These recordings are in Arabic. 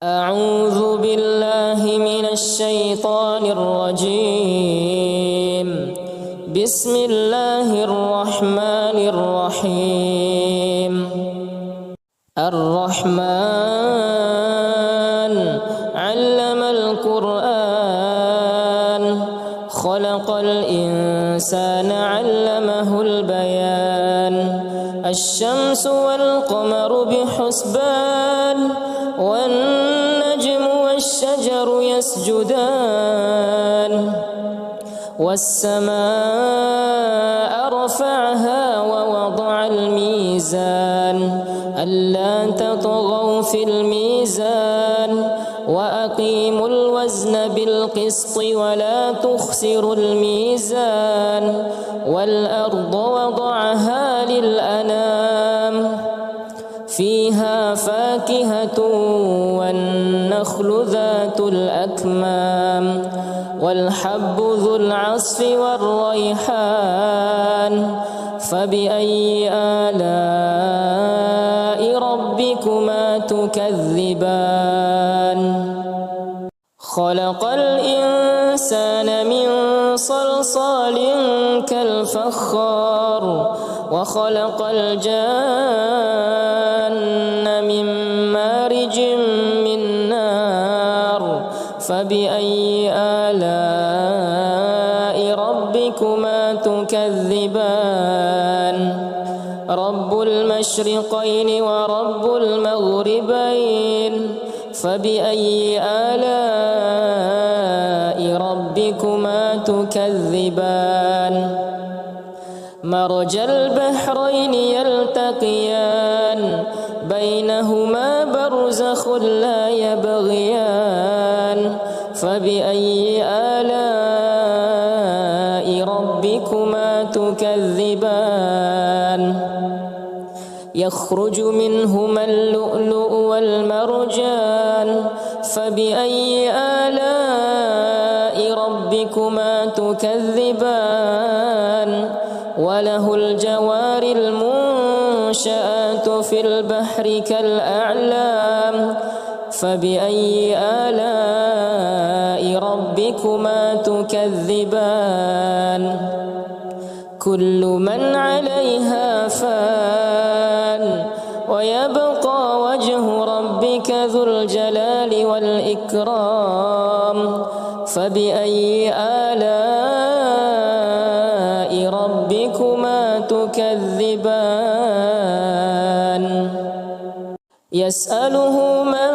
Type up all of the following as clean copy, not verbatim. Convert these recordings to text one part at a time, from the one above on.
أعوذ بالله من الشيطان الرجيم. بسم الله الرحمن الرحيم. الرحمن علم القرآن خلق الإنسان علمه البيان. الشمس والقمر بحسبان والنجم والشجر يسجدان. والسماء رفعها ووضع الميزان ألا تطغوا في الميزان وأقيموا الوزن بالقسط ولا تخسروا الميزان. والأرض وضعها للأنام فيها فاكهة والنخل ذات الأكمام والحب ذو العصف والريحان. فبأي آلاء ربكما تكذبان؟ خلق الإنسان من صلصال كالفخار وخلق الجان من مارج من نار. فبأي آلاء ربكما تكذبان؟ رب المشرقين ورب المغربين. فبأي آلاء ربكما تكذبان؟ مرج البحرين يلتقيان بينهما برزخ لا يبغيان. فبأي آلاء ربكما تكذبان؟ يخرج منهما اللؤلؤ والمرجان. فبأي آلاء ربكما تكذبان؟ وله الجوار المنشآت في البحر كالأعلام. فبأي آلاء ربكما تكذبان؟ كل من عليها فان ويبقى وجه ربك ذو الجلال والإكرام. فبأي آلاء ربكما تكذبان؟ يسأله من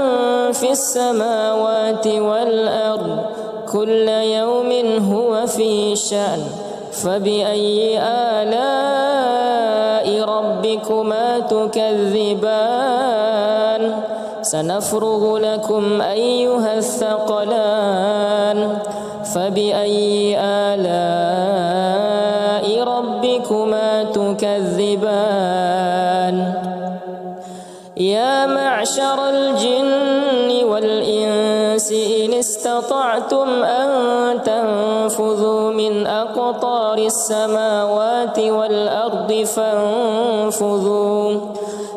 في السماوات والأرض كل يوم هو في شأن. فبأي آلاء ربكما تكذبان؟ سنفرغ لكم أيها الثقلان. فبأي آلاء ربكما تكذبان؟ يا معشر الجن والإنس إن استطعتم أن تنفذوا من أقطار السماوات والأرض فانفذوا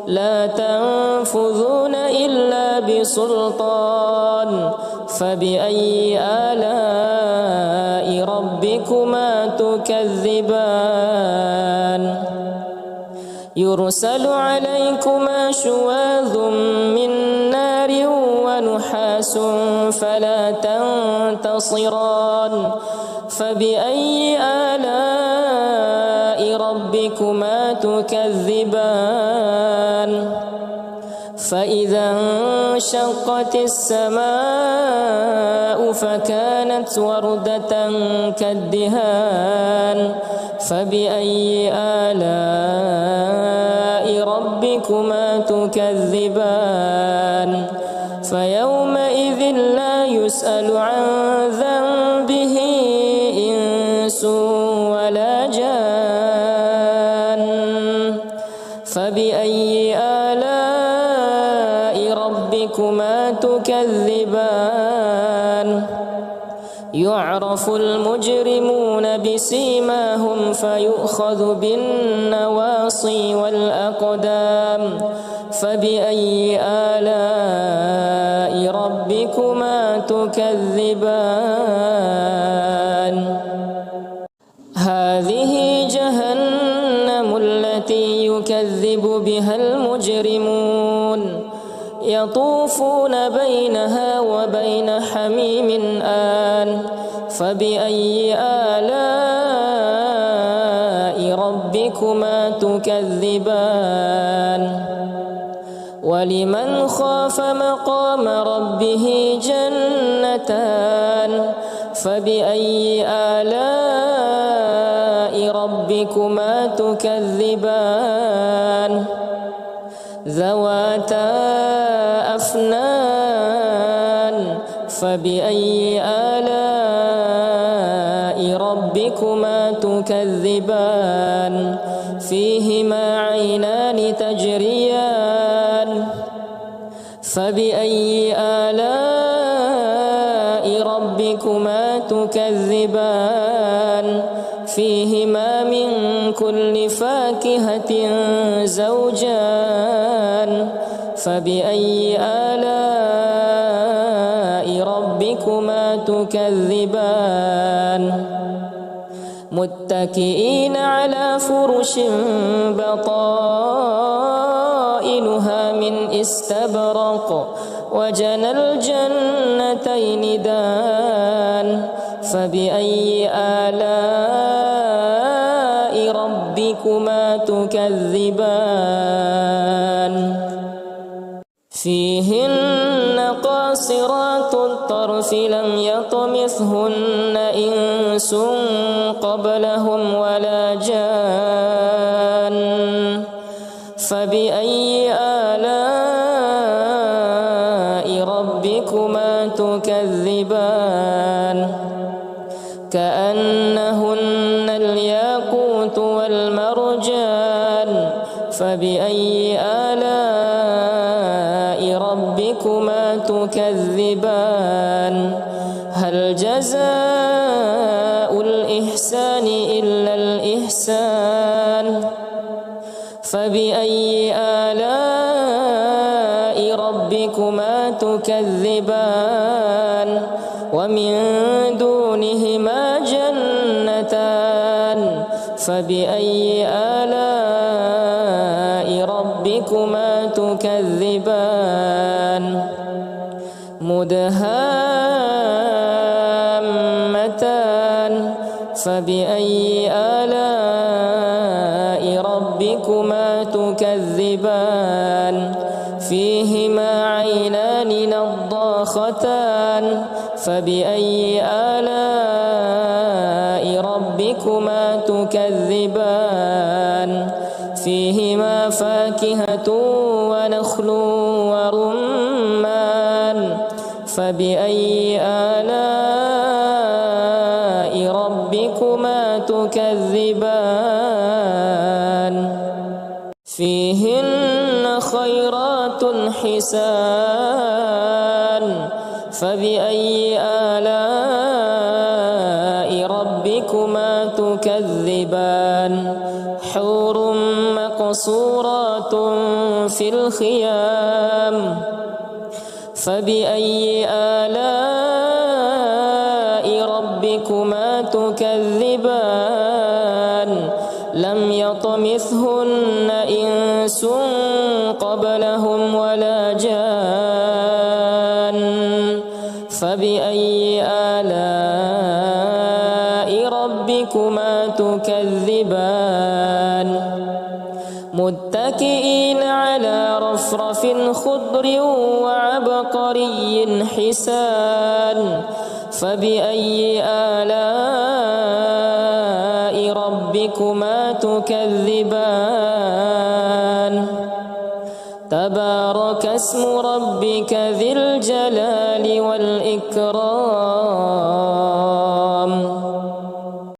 لا تنفذون إلا بسلطان. فبأي آلاء ربكما تكذبان؟ يرسل عليكما شواظ من نار ونحاس فلا تنتصران. فبأي آلاء ربكما تكذبان؟ فإذا انشقت السماء فكانت وردة كالدهان. فبأي آلاء ربكما تكذبان؟ فيومئذ لا يسأل عن ذنبه إنس ولا جان. فبأي آلاء ربكما تكذبان؟ يعرف المجرمون بسيماهم فيؤخذ بالنواصي والأقدام فبأي آلاء ربكما تكذبان هذه جهنم التي يكذب بها المجرمون يطوفون بينها وبين حميم آن فبأي آلاء ربكما تكذبان ولمن خاف مقام ربه جنتان فبأي آلاء ربكما تكذبان ذواتا أفنان فبأي آلاء ربكما تكذبان فيهما عينان تجريان فبأي آلاء ربكما تكذبان فيهما من كل فاكهة زوجان فبأي آلاء ربكما تكذبان متكئين على فرش بطائنها من استبرق وجنى الجنتين دان فبأي آلاء ربكما تكذبان فيهن قاصرات الطرف لم يطمثهن إنس قبلهم ولا جان فبأي آلاء ربكما تكذبان كأنهن الياقوت والمرجان فبأي آلاء ربكما تكذبان هل جزاء الإحسان إلا الإحسان فبأي آلاء ربكما تكذبان ومن دونهما جنتان فبأي آلاء ربكما تكذبان مدهامتان فبأي آلاء ربكما تكذبان فيهما عينان نضاختان فبأي آلاء ربكما تكذبان فيهما فاكهة ونخل ورمان فبأي آلاء ربكما تكذبان فيهن خيرات حسان فبأي آلاء ربكما تكذبان حور مقصورات في الخيام فبأي آلاء ربكما تكذبان لم يطمثهن إنس قبلهم ولا جان فبأي آلاء ربكما تكذبان متكئين على رفرف خضر وعبقري حسان فبأي آلاء ربكما تكذبان تبارك اسم ربك ذي الجلال والإكرام